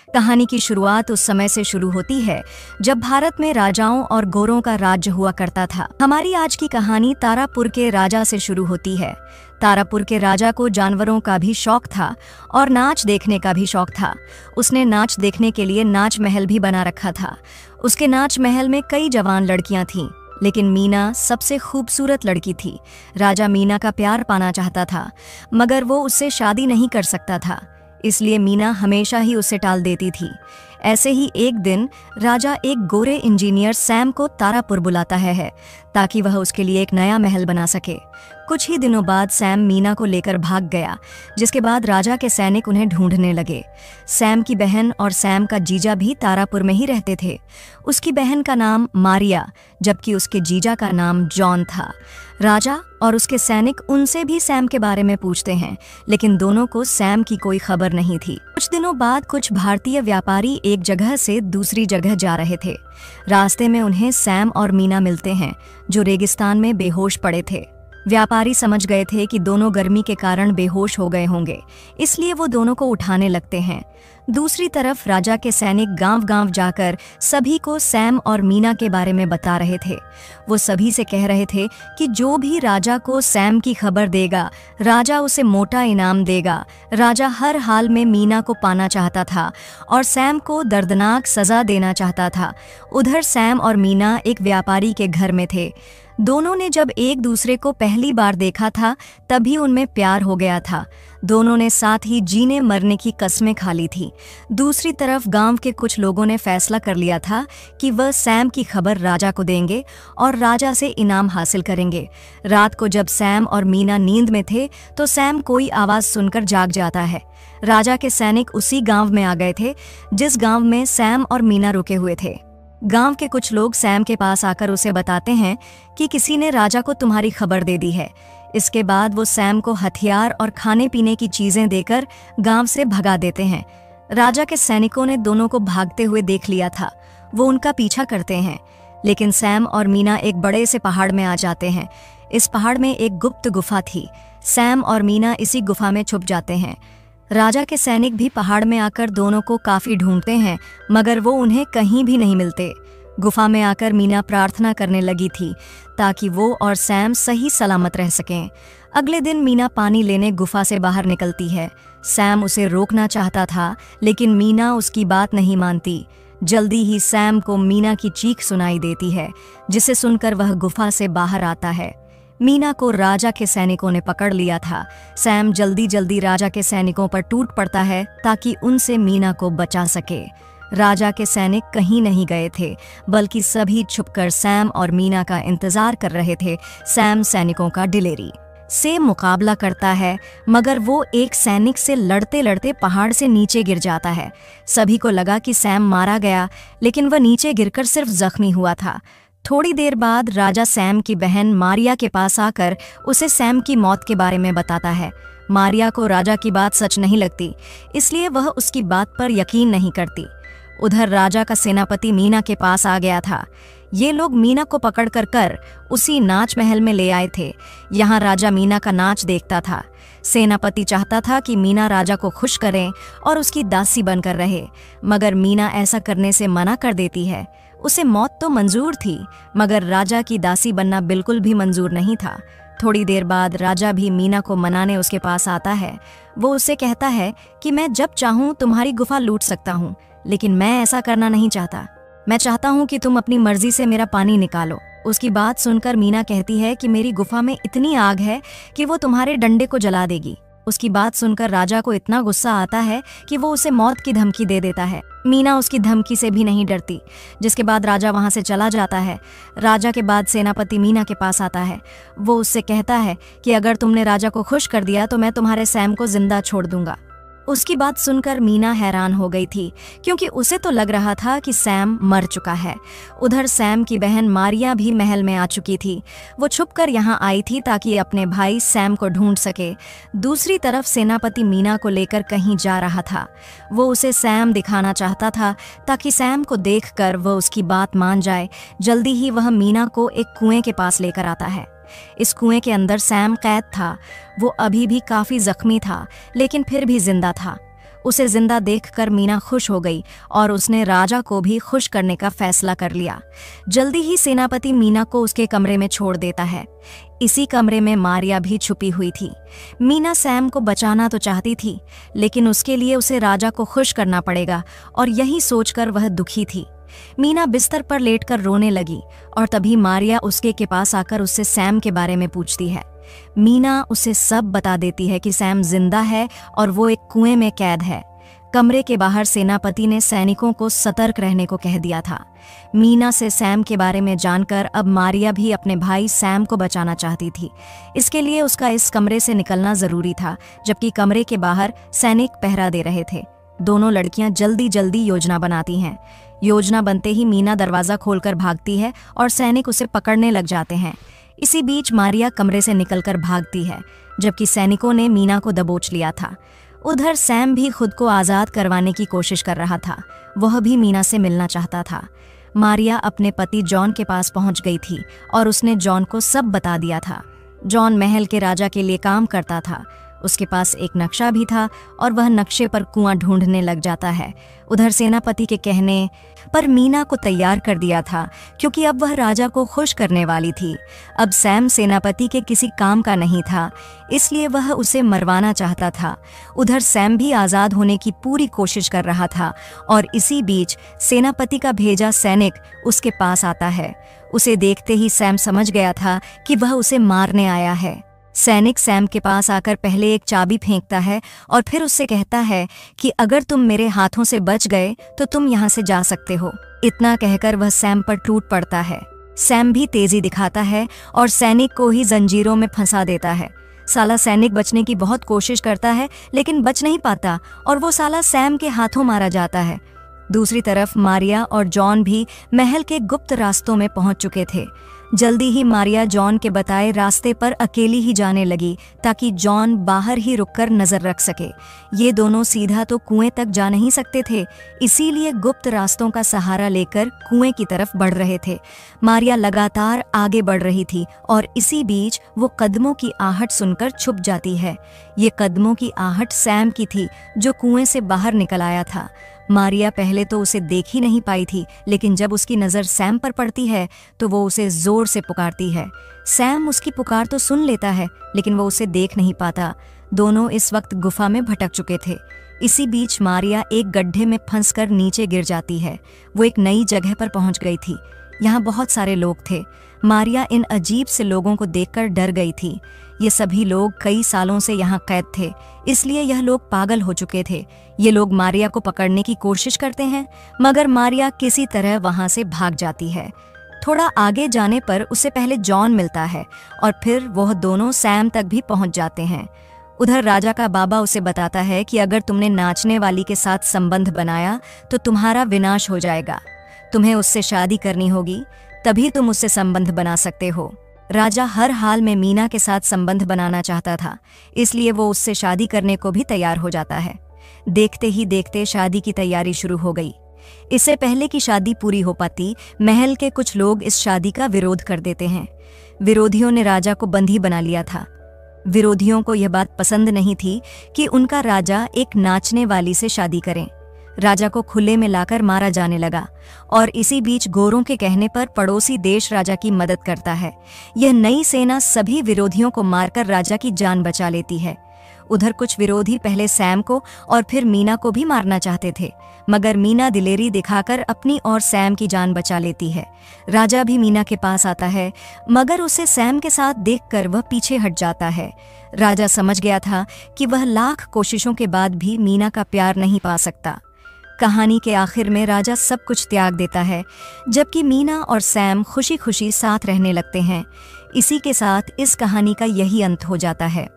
कहानी की शुरुआत उस समय से शुरू होती है जब भारत में राजाओं और गोरों का राज्य हुआ करता था। हमारी आज की कहानी तारापुर के राजा से शुरू होती है। तारापुर के राजा को जानवरों का भी शौक था और नाच देखने का भी शौक था। उसने नाच देखने के लिए नाच महल भी बना रखा था। उसके नाच महल में कई जवान लड़कियां थीं, लेकिन मीना सबसे खूबसूरत लड़की थी। राजा मीना का प्यार पाना चाहता था, मगर वो उससे शादी नहीं कर सकता था, इसलिए मीना हमेशा ही उसे टाल देती थी। ऐसे ही एक दिन राजा एक गोरे इंजीनियर सैम को तारापुर बुलाता है ताकि वह उसके लिए एक नया महल बना सके। कुछ ही दिनों बाद सैम मीना को लेकर भाग गया, जिसके बाद राजा के सैनिक उन्हें ढूंढने लगे। सैम की बहन और सैम का जीजा भी तारापुर में ही रहते थे। उसकी बहन का नाम मारिया, जबकि उसके जीजा का नाम जॉन था। राजा और उसके सैनिक उनसे भी सैम के बारे में पूछते हैं, लेकिन दोनों को सैम की कोई खबर नहीं थी। कुछ दिनों बाद कुछ भारतीय व्यापारी एक जगह से दूसरी जगह जा रहे थे। रास्ते में उन्हें सैम और मीना मिलते हैं, जो रेगिस्तान में बेहोश पड़े थे। व्यापारी समझ गए थे कि दोनों गर्मी के कारण बेहोश हो गए होंगे, इसलिए वो दोनों को उठाने लगते हैं। दूसरी तरफ राजा के सैनिक गांव-गांव जाकर सभी को सैम और मीना के बारे में बता रहे थे। वो सभी से कह रहे थे कि जो भी राजा को सैम की खबर देगा, राजा उसे मोटा इनाम देगा। राजा हर हाल में मीना को पाना चाहता था और सैम को दर्दनाक सजा देना चाहता था। उधर सैम और मीना एक व्यापारी के घर में थे। दोनों ने जब एक दूसरे को पहली बार देखा था, तभी उनमें प्यार हो गया था। दोनों ने साथ ही जीने मरने की कस्में खा ली थी। दूसरी तरफ गांव के कुछ लोगों ने फैसला कर लिया था कि वह सैम की खबर राजा को देंगे और राजा से इनाम हासिल करेंगे। रात को जब सैम और मीना नींद में थे, तो सैम कोई आवाज सुनकर जाग जाता है। राजा के सैनिक उसी गांव में आ गए थे जिस गांव में सैम और मीना रुके हुए थे। गांव के कुछ लोग सैम के पास आकर उसे बताते हैं कि किसी ने राजा को तुम्हारी खबर दे दी है। इसके बाद वो सैम को हथियार और खाने पीने की चीजें देकर गांव से भगा देते हैं। राजा के सैनिकों ने दोनों को भागते हुए देख लिया था। वो उनका पीछा करते हैं, लेकिन सैम और मीना एक बड़े से पहाड़ में आ जाते हैं। इस पहाड़ में एक गुप्त गुफा थी। सैम और मीना इसी गुफा में छुप जाते हैं। राजा के सैनिक भी पहाड़ में आकर दोनों को काफी ढूंढते हैं, मगर वो उन्हें कहीं भी नहीं मिलते। गुफा में आकर मीना प्रार्थना करने लगी थी ताकि वो और सैम सही सलामत रह सकें। अगले दिन मीना पानी लेने गुफा से बाहर निकलती है। सैम उसे रोकना चाहता था, लेकिन मीना उसकी बात नहीं मानती। जल्दी ही सैम को मीना की चीख सुनाई देती है, जिसे सुनकर वह गुफा से बाहर आता है। मीना को राजा के सैनिकों ने पकड़ लिया था। सैम जल्दी जल्दी राजा के सैनिकों पर टूट पड़ता है ताकि उनसे मीना को बचा सके। राजा के सैनिक कहीं नहीं गए थे, बल्कि सभी छुपकर सैम और मीना का इंतजार कर रहे थे। सैम सैनिकों का दिलेरी से मुकाबला करता है, मगर वो एक सैनिक से लड़ते लड़ते पहाड़ से नीचे गिर जाता है। सभी को लगा कि सैम मारा गया, लेकिन वह नीचे गिरकर सिर्फ जख्मी हुआ था। थोड़ी देर बाद राजा सैम की बहन मारिया के पास आकर उसे सैम की मौत के बारे में बताता है। मारिया को राजा की बात सच नहीं लगती, इसलिए वह उसकी बात पर यकीन नहीं करती। उधर राजा का सेनापति मीना के पास आ गया था। ये लोग मीना को पकड़ कर उसी नाच महल में ले आए थे। यहाँ राजा मीना का नाच देखता था। सेनापति चाहता था कि मीना राजा को खुश करें और उसकी दासी बनकर रहे, मगर मीना ऐसा करने से मना कर देती है। उसे मौत तो मंजूर थी, मगर राजा की दासी बनना बिल्कुल भी मंजूर नहीं था। थोड़ी देर बाद राजा भी मीना को मनाने उसके पास आता है। वो उससे कहता है कि मैं जब चाहूँ तुम्हारी गुफा लूट सकता हूँ, लेकिन मैं ऐसा करना नहीं चाहता। मैं चाहता हूँ कि तुम अपनी मर्जी से मेरा पानी निकालो। उसकी बात सुनकर मीना कहती है कि मेरी गुफा में इतनी आग है कि वो तुम्हारे डंडे को जला देगी। उसकी बात सुनकर राजा को इतना गुस्सा आता है कि वो उसे मौत की धमकी दे देता है। मीना उसकी धमकी से भी नहीं डरती, जिसके बाद राजा वहां से चला जाता है। राजा के बाद सेनापति मीना के पास आता है। वो उससे कहता है कि अगर तुमने राजा को खुश कर दिया तो मैं तुम्हारे सैम को जिंदा छोड़ दूंगा। उसकी बात सुनकर मीना हैरान हो गई थी, क्योंकि उसे तो लग रहा था कि सैम मर चुका है। उधर सैम की बहन मारिया भी महल में आ चुकी थी। वो छुपकर यहाँ आई थी ताकि अपने भाई सैम को ढूंढ सके। दूसरी तरफ सेनापति मीना को लेकर कहीं जा रहा था। वो उसे सैम दिखाना चाहता था ताकि सैम को देखकर वह उसकी बात मान जाए। जल्दी ही वह मीना को एक कुएं के पास लेकर आता है। इस कुएं के अंदर सैम कैद था। वो अभी भी काफी जख्मी था, लेकिन फिर भी जिंदा था। उसे जिंदा देखकर मीना खुश हो गई और उसने राजा को भी खुश करने का फैसला कर लिया। जल्दी ही सेनापति मीना को उसके कमरे में छोड़ देता है। इसी कमरे में मारिया भी छुपी हुई थी। मीना सैम को बचाना तो चाहती थी, लेकिन उसके लिए उसे राजा को खुश करना पड़ेगा और यही सोचकर वह दुखी थी। मीना बिस्तर पर लेटकर रोने लगी और तभी मारिया उसके के पास आकर उससे सैम के बारे में पूछती है। मीना उसे सब बता देती है कि सैम जिंदा है और वो एक कुएं में कैद है। कमरे के बाहर सेनापति ने सैनिकों को सतर्क रहने को कह दिया था। मीना से सैम के बारे में जानकर अब मारिया भी अपने भाई सैम को बचाना चाहती थी। इसके लिए उसका इस कमरे से निकलना जरूरी था, जबकि कमरे के बाहर सैनिक पहरा दे रहे थे। दोनों लड़कियां जल्दी जल्दी योजना बनाती हैं। योजना बनते ही मीना दरवाजा खोलकर भागती है और सैनिक उसे पकड़ने लग जाते हैं। इसी बीच मारिया कमरे से निकलकर भागती है, जबकि सैनिकों ने मीना को दबोच लिया था। उधर सैम भी खुद को आज़ाद करवाने की कोशिश कर रहा था। वह भी मीना से मिलना चाहता था। मारिया अपने पति जॉन के पास पहुंच गई थी और उसने जॉन को सब बता दिया था। जॉन महल के राजा के लिए काम करता था। उसके पास एक नक्शा भी था और वह नक्शे पर कुआं ढूंढने लग जाता है। उधर सेनापति के कहने पर मीना को तैयार कर दिया था, क्योंकि अब वह राजा को खुश करने वाली थी। अब सैम सेनापति के किसी काम का नहीं था, इसलिए वह उसे मरवाना चाहता था। उधर सैम भी आज़ाद होने की पूरी कोशिश कर रहा था और इसी बीच सेनापति का भेजा सैनिक उसके पास आता है। उसे देखते ही सैम समझ गया था कि वह उसे मारने आया है। सैनिक सैम के पास आकर पहले एक चाबी फेंकता है और फिर उससे कहता है कि अगर तुम मेरे हाथों से बच गए तो तुम यहाँ से जा सकते हो। इतना कहकर वह सैम पर टूट पड़ता है। सैम भी तेजी दिखाता है और सैनिक को ही जंजीरों में फंसा देता है। साला सैनिक बचने की बहुत कोशिश करता है, लेकिन बच नहीं पाता और वो साला सैम के हाथों मारा जाता है। दूसरी तरफ मारिया और जॉन भी महल के गुप्त रास्तों में पहुंच चुके थे। जल्दी ही मारिया जॉन के बताए रास्ते पर अकेली ही जाने लगी, ताकि जॉन बाहर ही रुककर नजर रख सके। ये दोनों सीधा तो कुएं तक जा नहीं सकते थे, इसीलिए गुप्त रास्तों का सहारा लेकर कुएं की तरफ बढ़ रहे थे। मारिया लगातार आगे बढ़ रही थी और इसी बीच वो कदमों की आहट सुनकर छुप जाती है। ये कदमों की आहट सैम की थी, जो कुएं से बाहर निकल आया था। मारिया पहले तो उसे देख ही नहीं पाई थी, लेकिन जब उसकी नज़र सैम पर पड़ती है तो वो उसे जोर से पुकारती है। सैम उसकी पुकार तो सुन लेता है, लेकिन वो उसे देख नहीं पाता। दोनों इस वक्त गुफा में भटक चुके थे। इसी बीच मारिया एक गड्ढे में फंसकर नीचे गिर जाती है। वो एक नई जगह पर पहुंच गई थी। यहाँ बहुत सारे लोग थे। मारिया इन अजीब से लोगों को देखकर डर गई थी। ये सभी लोग कई सालों से यहाँ कैद थे, इसलिए यह लोग पागल हो चुके थे। ये लोग मारिया को पकड़ने की कोशिश करते हैं, मगर मारिया किसी तरह वहाँ से भाग जाती है। थोड़ा आगे जाने पर उसे पहले जॉन मिलता है और फिर वह दोनों सैम तक भी पहुँच जाते हैं। उधर राजा का बाबा उसे बताता है कि अगर तुमने नाचने वाली के साथ संबंध बनाया तो तुम्हारा विनाश हो जाएगा। तुम्हें उससे शादी करनी होगी, तभी तुम उससे संबंध बना सकते हो। राजा हर हाल में मीना के साथ संबंध बनाना चाहता था, इसलिए वो उससे शादी करने को भी तैयार हो जाता है। देखते ही देखते शादी की तैयारी शुरू हो गई। इससे पहले कि शादी पूरी हो पाती, महल के कुछ लोग इस शादी का विरोध कर देते हैं। विरोधियों ने राजा को बंदी बना लिया था। विरोधियों को यह बात पसंद नहीं थी कि उनका राजा एक नाचने वाली से शादी करें। राजा को खुले में लाकर मारा जाने लगा और इसी बीच गोरों के कहने पर पड़ोसी देश राजा की मदद करता है। यह नई सेना सभी विरोधियों को मारकर राजा की जान बचा लेती है। उधर कुछ विरोधी पहले सैम को और फिर मीना को भी मारना चाहते थे, मगर मीना दिलेरी दिखाकर अपनी और सैम की जान बचा लेती है। राजा भी मीना के पास आता है, मगर उसे सैम के साथ देखकर वह पीछे हट जाता है। राजा समझ गया था कि वह लाख कोशिशों के बाद भी मीना का प्यार नहीं पा सकता। कहानी के आखिर में राजा सब कुछ त्याग देता है, जबकि मीना और सैम खुशी खुशी साथ रहने लगते हैं। इसी के साथ इस कहानी का यही अंत हो जाता है।